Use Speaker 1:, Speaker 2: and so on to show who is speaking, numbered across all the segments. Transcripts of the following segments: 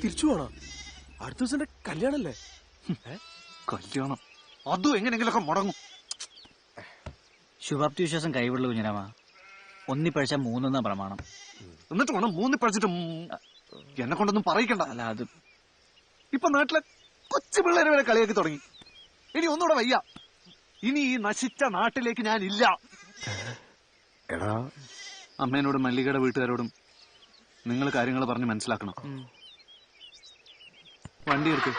Speaker 1: തിരിച്ചു പോണോ? അടുത്ത ദിവസം കല്യാണല്ലേ?
Speaker 2: കല്യാണം അതും എങ്ങനെയെങ്കിലൊക്കെ മുടങ്ങും.
Speaker 3: ശുഭാപ്തി വിശ്വാസം കൈവിടുള്ള കുഞ്ഞിരാമ. ഒന്നിപ്പഴിച്ച 3 പ്രമാണം.
Speaker 2: എന്നിട്ട് വേണം 3 പഴിച്ചിട്ട് എന്നെ കൊണ്ടൊന്നും പറയിക്കണ്ട.
Speaker 3: അല്ല, അത്
Speaker 2: ഇപ്പൊ നാട്ടിലെ കൊച്ചു പിള്ളേരെ വരെ കളിയാക്കി തുടങ്ങി. ഇനി ഒന്നുകൂടെ വയ്യ. ഇനി ഈ നശിച്ച നാട്ടിലേക്ക് ഞാൻ ഇല്ല.
Speaker 1: എടാ,
Speaker 2: അമ്മേനോടും മല്ലികയുടെ വീട്ടുകാരോടും നിങ്ങൾ കാര്യങ്ങൾ പറഞ്ഞ് മനസ്സിലാക്കണം. വണ്ടി എടുക്ക്.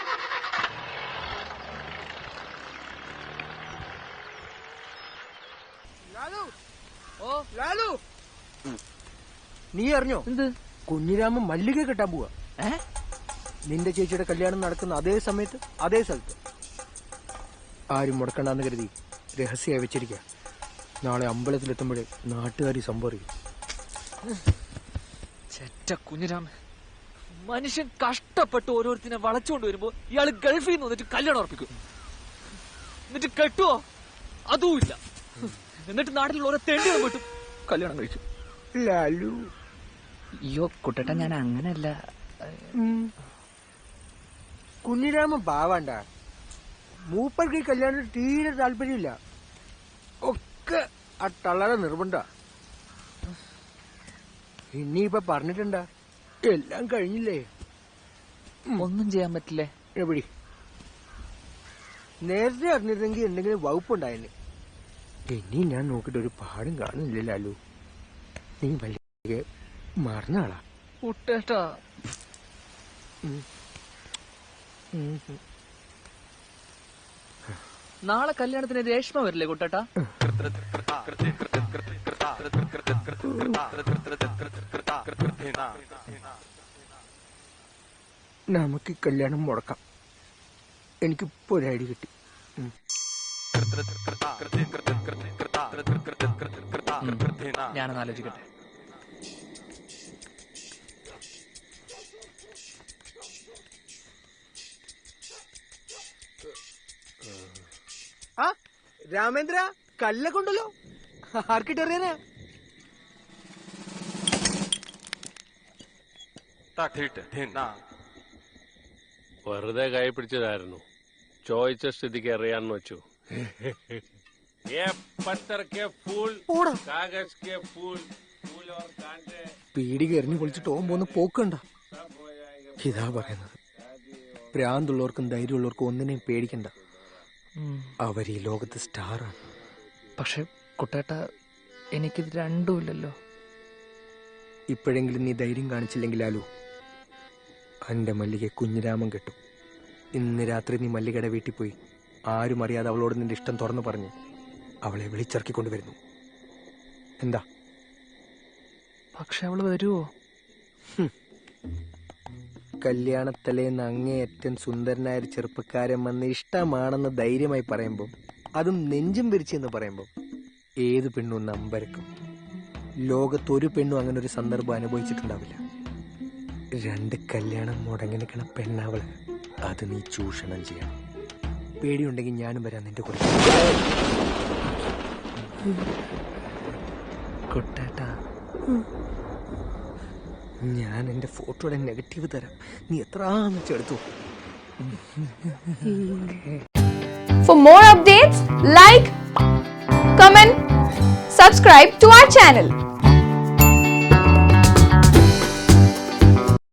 Speaker 1: നീ അറിഞ്ഞോ എന്ത്? കുഞ്ഞിരാമൻ മല്ലിക കെട്ടാൻ പോവാ. നിന്റെ ചേച്ചിയുടെ കല്യാണം നടക്കുന്ന അതേ സമയത്ത് അതേ സ്ഥലത്ത്. ആരും മുടക്കണ്ടെന്ന് കരുതി രഹസ്യമായി വെച്ചിരിക്കുക. നാളെ അമ്പലത്തിലെത്തുമ്പോഴേ നാട്ടുകാരി സംഭവിക്കും.
Speaker 4: ചെറ്റ കുഞ്ഞിരാമൻ, മനുഷ്യൻ കഷ്ടപ്പെട്ട് ഓരോരുത്തിനെ വളച്ചുകൊണ്ട് വരുമ്പോ ഇയാള് ഗൾഫിൽ നിന്ന് വന്നിട്ട് കല്യാണം ഉറപ്പിക്കും. എന്നിട്ട് കെട്ടുവോ? അതുമില്ല. എന്നിട്ട് നാട്ടിലുള്ള ഓരോ തെണ്ടികളും വിട്ടും കല്യാണം കഴിച്ചു.
Speaker 1: ലാലു,
Speaker 4: അയ്യോ കുട്ടേട്ട, ഞാൻ അങ്ങനല്ല.
Speaker 1: കുഞ്ഞിരാമൻ പാവാണ്ട. മൂപ്പർക്ക് ഈ കല്യാണത്തിൽ തീരെ താല്പര്യമില്ല. ഒക്കെ ആ തള്ളയുടെ നിർബന്ധ. ഇനിയിപ്പൊ പറഞ്ഞിട്ടുണ്ടാ, എല്ലാം കഴിഞ്ഞില്ലേ?
Speaker 4: ഒന്നും ചെയ്യാൻ പറ്റില്ലേ?
Speaker 1: എവിടെ? നേരത്തെ അറിഞ്ഞിരുന്നെങ്കിൽ എന്തെങ്കിലും വകുപ്പുണ്ടായിരുന്നു. ഇനി ഞാൻ നോക്കിട്ട് ഒരു പാടും കാണുന്നില്ല ലാലു. നീ വലിയ മറന്നാളാ
Speaker 4: കുട്ടേട്ടാ. നാളെ കല്യാണത്തിന് രേഷ്മ വരില്ലേ കുട്ടേട്ടാ?
Speaker 1: നമുക്ക് കല്യാണം മുടക്കാം. എനിക്കിപ്പോ ഒരു ഐഡിയ കിട്ടി.
Speaker 4: ഞാനൊന്ന് ആലോചിക്കട്ടെ.
Speaker 1: ആ രാമേന്ദ്ര, കല്ലൊക്കെ ഉണ്ടല്ലോ. ആർക്കിട്ടെറിയാനാ?
Speaker 5: വെറുതെ കൈ പിടിച്ചതായിരുന്നു. ചോദിച്ച സ്ഥിതിക്ക് അറിയാന്ന് വെച്ചു.
Speaker 1: പീടിക എറിഞ്ഞു പൊളിച്ചിട്ട് ഓൻ പോന്ന് പോക്കണ്ട. ഇതാ പറയുന്നത്, ഭ്രാന്തുള്ളവർക്കും ധൈര്യമുള്ളവർക്കും ഒന്നിനെയും പേടിക്കണ്ട. അവർ ഈ ലോകത്ത് സ്റ്റാറാണ്.
Speaker 4: പക്ഷെ കുട്ടേട്ട, എനിക്കിത് രണ്ടുമില്ലല്ലോ.
Speaker 1: ഇപ്പോഴെങ്കിലും നീ ധൈര്യം കാണിച്ചില്ലെങ്കിലാലോ എന്റെ മല്ലിക കുഞ്ഞിരാമൻ കെട്ടും. ഇന്ന് രാത്രി നീ മല്ലികയുടെ വീട്ടിൽ പോയി ആരും അറിയാതെ അവളോട് നിന്റെ ഇഷ്ടം തുറന്നു പറഞ്ഞ് അവളെ വിളിച്ചിറക്കിക്കൊണ്ടുവരുന്നു. എന്താ?
Speaker 4: പക്ഷെ അവള് വരുവോ?
Speaker 1: കല്യാണത്തലേന്ന് അങ്ങേയറ്റം സുന്ദരനായ ഒരു ചെറുപ്പക്കാരൻ വന്ന് ഇഷ്ടമാണെന്ന് ധൈര്യമായി പറയുമ്പോൾ, അതും നെഞ്ചും വിരിച്ചെന്ന് പറയുമ്പോൾ ഏത് പെണ്ണും നമ്പരക്കും. ലോകത്തൊരു പെണ്ണും അങ്ങനെ ഒരു സന്ദർഭം അനുഭവിച്ചിട്ടുണ്ടാവില്ല. 2 കല്യാണം മുടങ്ങി നിൽക്കണ പെണ്ണാവള്. അത് നീ ചൂഷണം ചെയ്യണം. പേടിയുണ്ടെങ്കിൽ ഞാനും വരാം നിന്റെ കൂടെ.
Speaker 4: കുട്ടേട്ട,
Speaker 1: ഞാൻ എന്റെ ഫോട്ടോയുടെ നെഗറ്റീവ് തരാം. നീ എത്രാന്ന് വെച്ചെടുത്തു.
Speaker 6: For more updates, like, comment, subscribe to our channel.